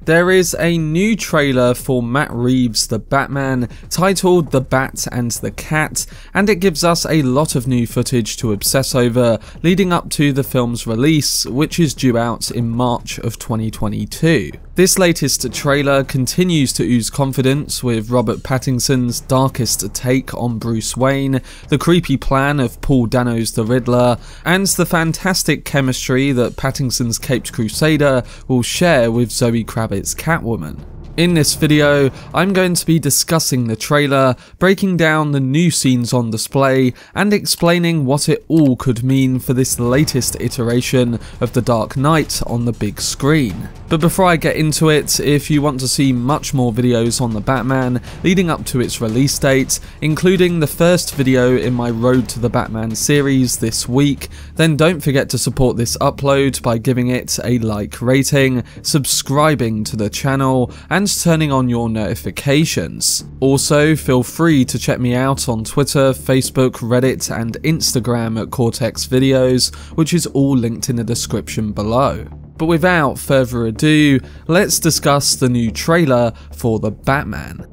There is a new trailer for Matt Reeves' The Batman titled The Bat and the Cat, and it gives us a lot of new footage to obsess over leading up to the film's release, which is due out in March of 2022. This latest trailer continues to ooze confidence with Robert Pattinson's darkest take on Bruce Wayne, the creepy plan of Paul Dano's The Riddler, and the fantastic chemistry that Pattinson's Caped Crusader will share with Zoe Kravitz's Catwoman. In this video, I'm going to be discussing the trailer, breaking down the new scenes on display, and explaining what it all could mean for this latest iteration of The Dark Knight on the big screen. But before I get into it, if you want to see much more videos on the Batman leading up to its release date, including the first video in my Road to the Batman series this week, then don't forget to support this upload by giving it a like rating, subscribing to the channel, and turning on your notifications. Also, feel free to check me out on Twitter, Facebook, Reddit, and Instagram at Cortex Videos, which is all linked in the description below. But without further ado, let's discuss the new trailer for The Batman.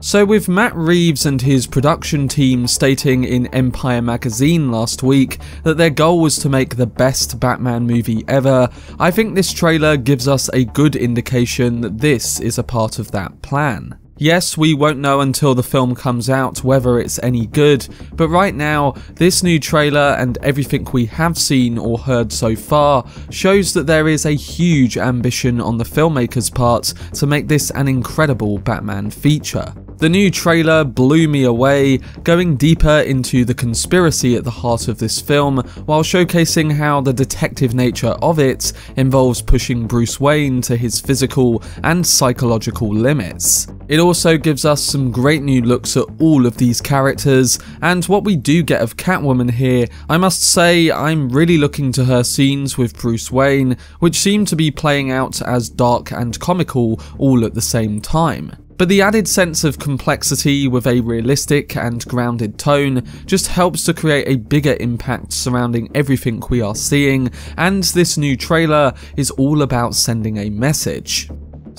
So with Matt Reeves and his production team stating in Empire magazine last week that their goal was to make the best Batman movie ever, I think this trailer gives us a good indication that this is a part of that plan. Yes, we won't know until the film comes out whether it's any good, but right now, this new trailer and everything we have seen or heard so far shows that there is a huge ambition on the filmmaker's part to make this an incredible Batman feature. The new trailer blew me away, going deeper into the conspiracy at the heart of this film, while showcasing how the detective nature of it involves pushing Bruce Wayne to his physical and psychological limits. It also gives us some great new looks at all of these characters, and what we do get of Catwoman here, I must say I'm really looking to her scenes with Bruce Wayne, which seem to be playing out as dark and comical all at the same time. But the added sense of complexity with a realistic and grounded tone just helps to create a bigger impact surrounding everything we are seeing, and this new trailer is all about sending a message.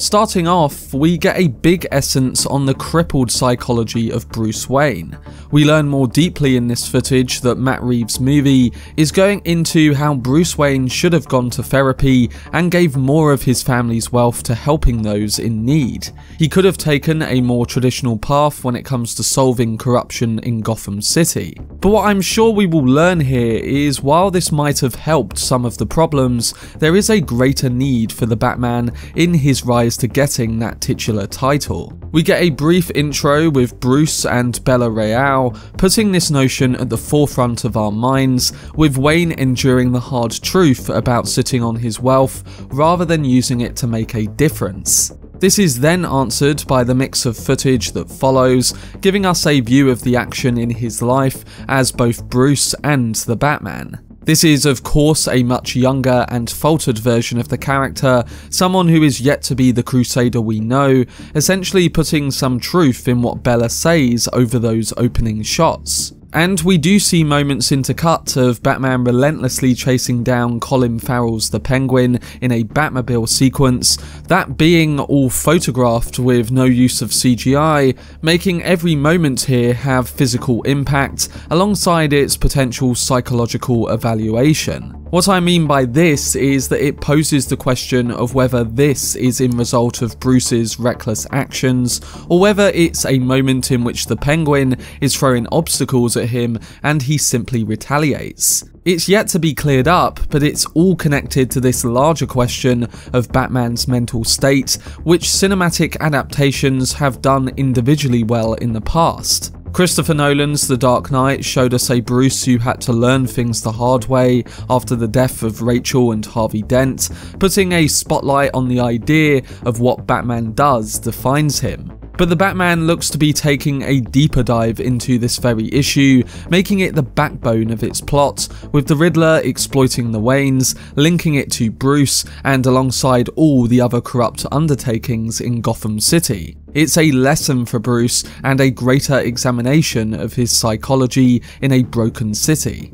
Starting off, we get a big essence on the crippled psychology of Bruce Wayne. We learn more deeply in this footage that Matt Reeves' movie is going into how Bruce Wayne should have gone to therapy and gave more of his family's wealth to helping those in need. He could have taken a more traditional path when it comes to solving corruption in Gotham City. But what I'm sure we will learn here is while this might have helped some of the problems, there is a greater need for the Batman in his rise to getting that titular title. We get a brief intro with Bruce and Bella Real, putting this notion at the forefront of our minds, with Wayne enduring the hard truth about sitting on his wealth rather than using it to make a difference. This is then answered by the mix of footage that follows, giving us a view of the action in his life as both Bruce and the Batman. This is of course a much younger and faltered version of the character, someone who is yet to be the Crusader we know, essentially putting some truth in what Bella says over those opening shots. And we do see moments intercut of Batman relentlessly chasing down Colin Farrell's The Penguin in a Batmobile sequence, that being all photographed with no use of CGI, making every moment here have physical impact alongside its potential psychological evaluation. What I mean by this is that it poses the question of whether this is in result of Bruce's reckless actions, or whether it's a moment in which the Penguin is throwing obstacles at him and he simply retaliates. It's yet to be cleared up, but it's all connected to this larger question of Batman's mental state, which cinematic adaptations have done individually well in the past. Christopher Nolan's The Dark Knight showed us a Bruce who had to learn things the hard way after the death of Rachel and Harvey Dent, putting a spotlight on the idea of what Batman does defines him. But the Batman looks to be taking a deeper dive into this very issue, making it the backbone of its plot, with the Riddler exploiting the Waynes, linking it to Bruce, and alongside all the other corrupt undertakings in Gotham City. It's a lesson for Bruce and a greater examination of his psychology in a broken city.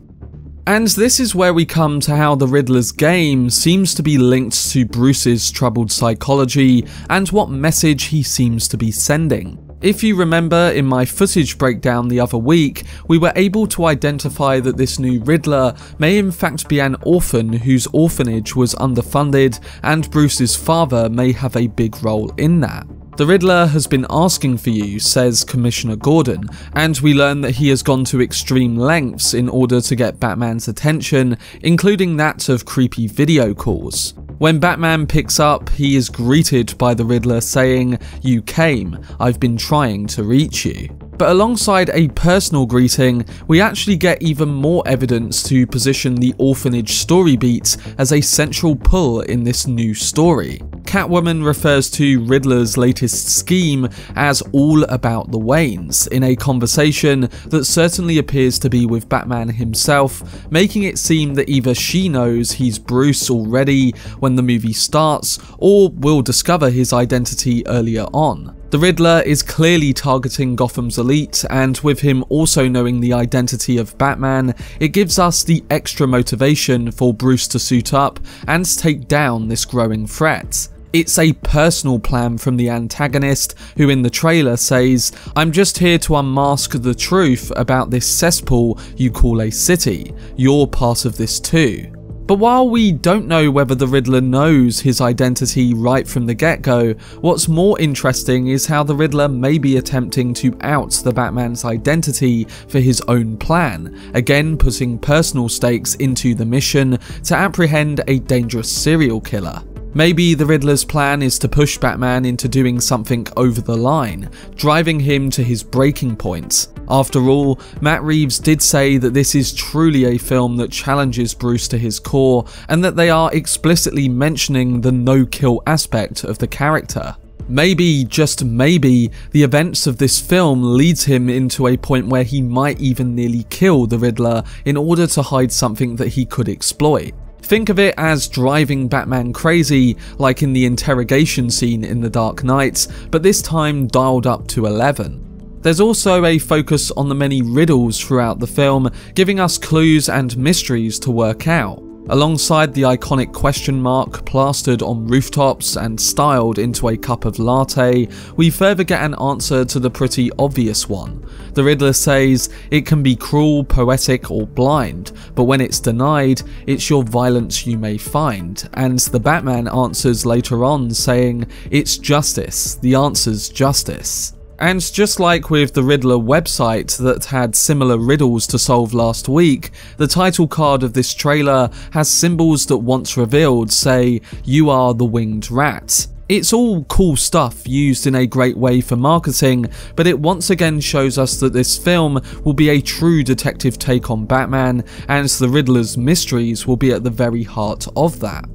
And this is where we come to how the Riddler's game seems to be linked to Bruce's troubled psychology and what message he seems to be sending. If you remember in my footage breakdown the other week, we were able to identify that this new Riddler may in fact be an orphan whose orphanage was underfunded, and Bruce's father may have a big role in that. The Riddler has been asking for you, says Commissioner Gordon, and we learn that he has gone to extreme lengths in order to get Batman's attention, including that of creepy video calls. When Batman picks up, he is greeted by the Riddler saying, "You came, I've been trying to reach you." But alongside a personal greeting, we actually get even more evidence to position the orphanage story beats as a central pull in this new story. Catwoman refers to Riddler's latest scheme as all about the Waynes, in a conversation that certainly appears to be with Batman himself, making it seem that either she knows he's Bruce already when the movie starts, or will discover his identity earlier on. The Riddler is clearly targeting Gotham's elite, and with him also knowing the identity of Batman, it gives us the extra motivation for Bruce to suit up and take down this growing threat. It's a personal plan from the antagonist, who in the trailer says, "I'm just here to unmask the truth about this cesspool you call a city. You're part of this too." But while we don't know whether the Riddler knows his identity right from the get-go, what's more interesting is how the Riddler may be attempting to out the Batman's identity for his own plan, again putting personal stakes into the mission to apprehend a dangerous serial killer. Maybe the Riddler's plan is to push Batman into doing something over the line, driving him to his breaking point. After all, Matt Reeves did say that this is truly a film that challenges Bruce to his core, and that they are explicitly mentioning the no-kill aspect of the character. Maybe, just maybe, the events of this film leads him into a point where he might even nearly kill the Riddler in order to hide something that he could exploit. Think of it as driving Batman crazy, like in the interrogation scene in The Dark Knight, but this time dialed up to 11. There's also a focus on the many riddles throughout the film, giving us clues and mysteries to work out. Alongside the iconic question mark plastered on rooftops and styled into a cup of latte, we further get an answer to the pretty obvious one. The Riddler says, "It can be cruel, poetic or blind, but when it's denied, it's your violence you may find." And the Batman answers later on saying, "It's justice, the answer's justice." And just like with the Riddler website that had similar riddles to solve last week, the title card of this trailer has symbols that once revealed say, "You are the winged rat." It's all cool stuff used in a great way for marketing, but it once again shows us that this film will be a true detective take on Batman, and the Riddler's mysteries will be at the very heart of that.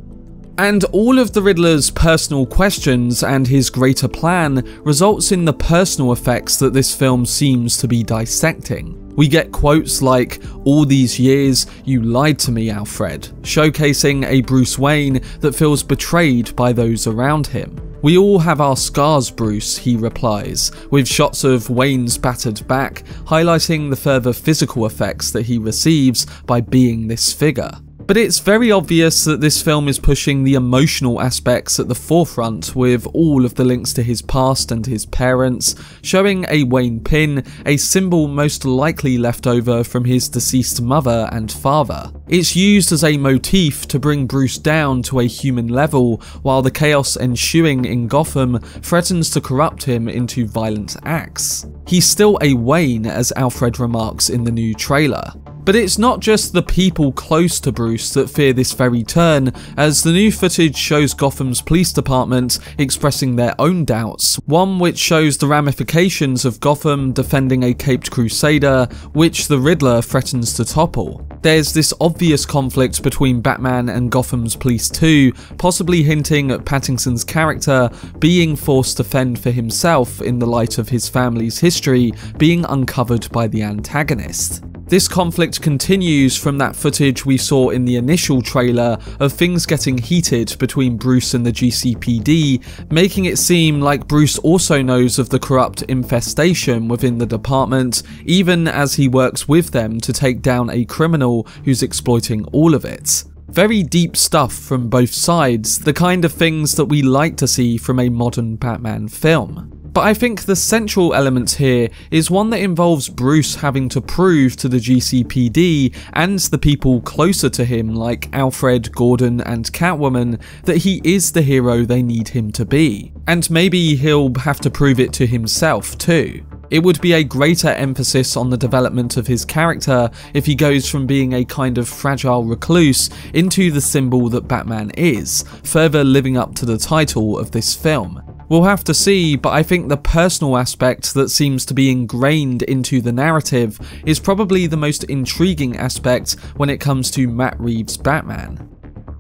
And all of the Riddler's personal questions and his greater plan results in the personal effects that this film seems to be dissecting. We get quotes like, "All these years, you lied to me, Alfred," showcasing a Bruce Wayne that feels betrayed by those around him. "We all have our scars, Bruce," he replies, with shots of Wayne's battered back, highlighting the further physical effects that he receives by being this figure. But it's very obvious that this film is pushing the emotional aspects at the forefront, with all of the links to his past and his parents, showing a Wayne pin, a symbol most likely left over from his deceased mother and father. It's used as a motif to bring Bruce down to a human level, while the chaos ensuing in Gotham threatens to corrupt him into violent acts. He's still a Wayne, as Alfred remarks in the new trailer. But it's not just the people close to Bruce that fear this very turn, as the new footage shows Gotham's police department expressing their own doubts, one which shows the ramifications of Gotham defending a caped crusader, which the Riddler threatens to topple. There's this obvious conflict between Batman and Gotham's police too, possibly hinting at Pattinson's character being forced to fend for himself in the light of his family's history being uncovered by the antagonist. This conflict continues from that footage we saw in the initial trailer of things getting heated between Bruce and the GCPD, making it seem like Bruce also knows of the corrupt infestation within the department, even as he works with them to take down a criminal who's exploiting all of it. Very deep stuff from both sides, the kind of things that we like to see from a modern Batman film. But I think the central element here is one that involves Bruce having to prove to the GCPD and the people closer to him like Alfred, Gordon and Catwoman that he is the hero they need him to be. And maybe he'll have to prove it to himself too. It would be a greater emphasis on the development of his character if he goes from being a kind of fragile recluse into the symbol that Batman is, further living up to the title of this film. We'll have to see, but I think the personal aspect that seems to be ingrained into the narrative is probably the most intriguing aspect when it comes to Matt Reeves' Batman.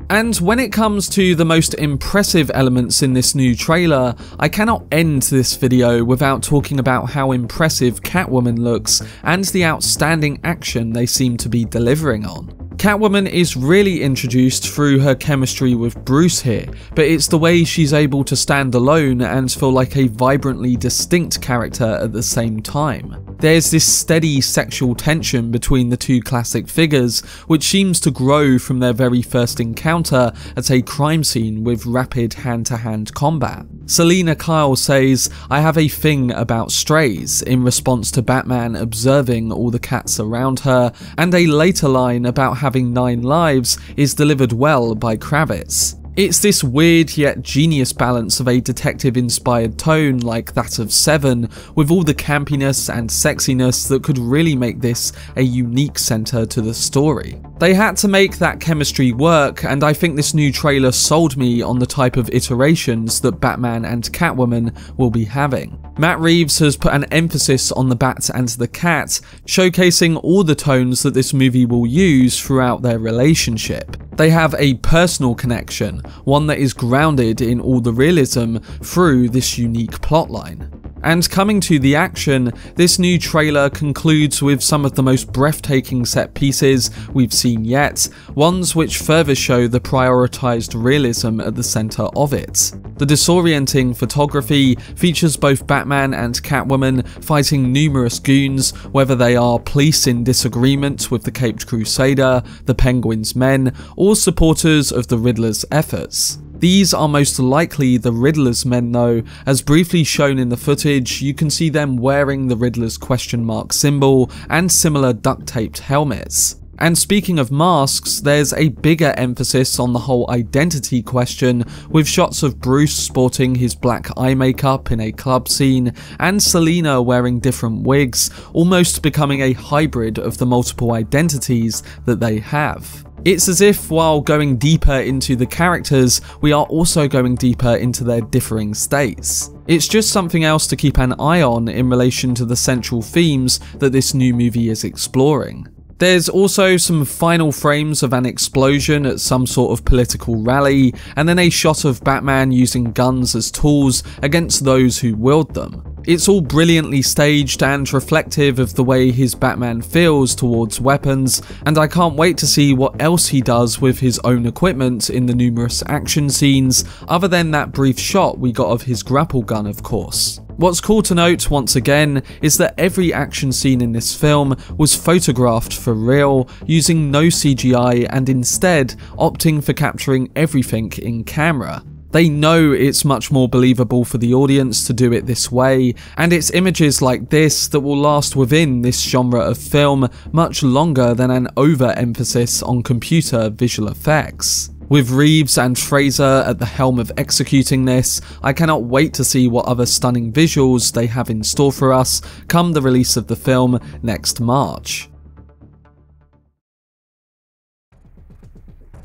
And when it comes to the most impressive elements in this new trailer, I cannot end this video without talking about how impressive Catwoman looks and the outstanding action they seem to be delivering on. Catwoman is really introduced through her chemistry with Bruce here, but it's the way she's able to stand alone and feel like a vibrantly distinct character at the same time. There's this steady sexual tension between the two classic figures, which seems to grow from their very first encounter at a crime scene with rapid hand-to-hand combat. Selina Kyle says, "I have a thing about strays," in response to Batman observing all the cats around her, and a later line about having 9 lives is delivered well by Kravitz. It's this weird yet genius balance of a detective-inspired tone like that of Seven, with all the campiness and sexiness that could really make this a unique centre to the story. They had to make that chemistry work, and I think this new trailer sold me on the type of iterations that Batman and Catwoman will be having. Matt Reeves has put an emphasis on the bat and the cat, showcasing all the tones that this movie will use throughout their relationship. They have a personal connection, one that is grounded in all the realism through this unique plotline. And coming to the action, this new trailer concludes with some of the most breathtaking set pieces we've seen yet, ones which further show the prioritised realism at the centre of it. The disorienting photography features both Batman and Catwoman fighting numerous goons, whether they are police in disagreement with the Caped Crusader, the Penguin's men, or supporters of the Riddler's efforts. These are most likely the Riddler's men though, as briefly shown in the footage, you can see them wearing the Riddler's question mark symbol and similar duct-taped helmets. And speaking of masks, there's a bigger emphasis on the whole identity question, with shots of Bruce sporting his black eye makeup in a club scene, and Selina wearing different wigs, almost becoming a hybrid of the multiple identities that they have. It's as if while going deeper into the characters, we are also going deeper into their differing states. It's just something else to keep an eye on in relation to the central themes that this new movie is exploring. There's also some final frames of an explosion at some sort of political rally, and then a shot of Batman using guns as tools against those who wield them. It's all brilliantly staged and reflective of the way his Batman feels towards weapons, and I can't wait to see what else he does with his own equipment in the numerous action scenes, other than that brief shot we got of his grapple gun of course. What's cool to note once again is that every action scene in this film was photographed for real, using no CGI and instead opting for capturing everything in camera. They know it's much more believable for the audience to do it this way, and it's images like this that will last within this genre of film much longer than an overemphasis on computer visual effects. With Reeves and Fraser at the helm of executing this, I cannot wait to see what other stunning visuals they have in store for us come the release of the film next March.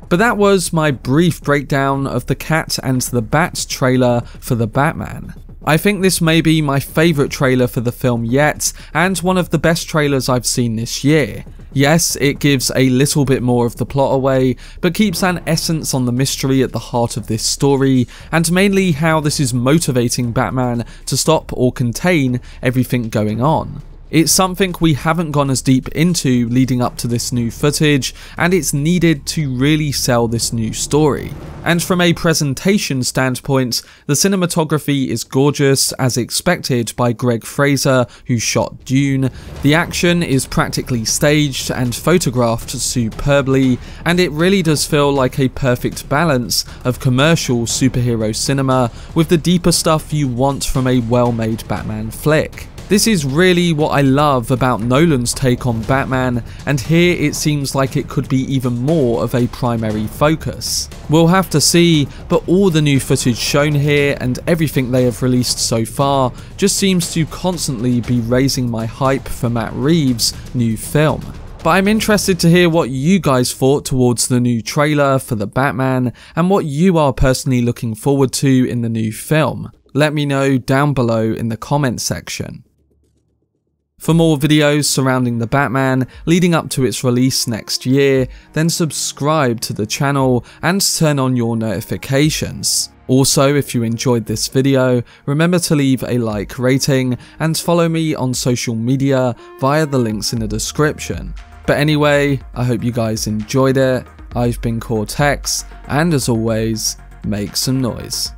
But that was my brief breakdown of the Cat and the Bat trailer for The Batman. I think this may be my favourite trailer for the film yet, and one of the best trailers I've seen this year. Yes, it gives a little bit more of the plot away, but keeps an essence on the mystery at the heart of this story, and mainly how this is motivating Batman to stop or contain everything going on. It's something we haven't gone as deep into leading up to this new footage, and it's needed to really sell this new story. And from a presentation standpoint, the cinematography is gorgeous as expected by Greg Fraser, who shot Dune. The action is practically staged and photographed superbly, and it really does feel like a perfect balance of commercial superhero cinema with the deeper stuff you want from a well-made Batman flick. This is really what I love about Nolan's take on Batman, and here it seems like it could be even more of a primary focus. We'll have to see, but all the new footage shown here and everything they have released so far just seems to constantly be raising my hype for Matt Reeves' new film. But I'm interested to hear what you guys thought towards the new trailer for the Batman and what you are personally looking forward to in the new film. Let me know down below in the comment section. For more videos surrounding the Batman leading up to its release next year, then subscribe to the channel and turn on your notifications. Also, if you enjoyed this video, remember to leave a like rating and follow me on social media via the links in the description. But anyway, I hope you guys enjoyed it. I've been Cortex, and as always, make some noise.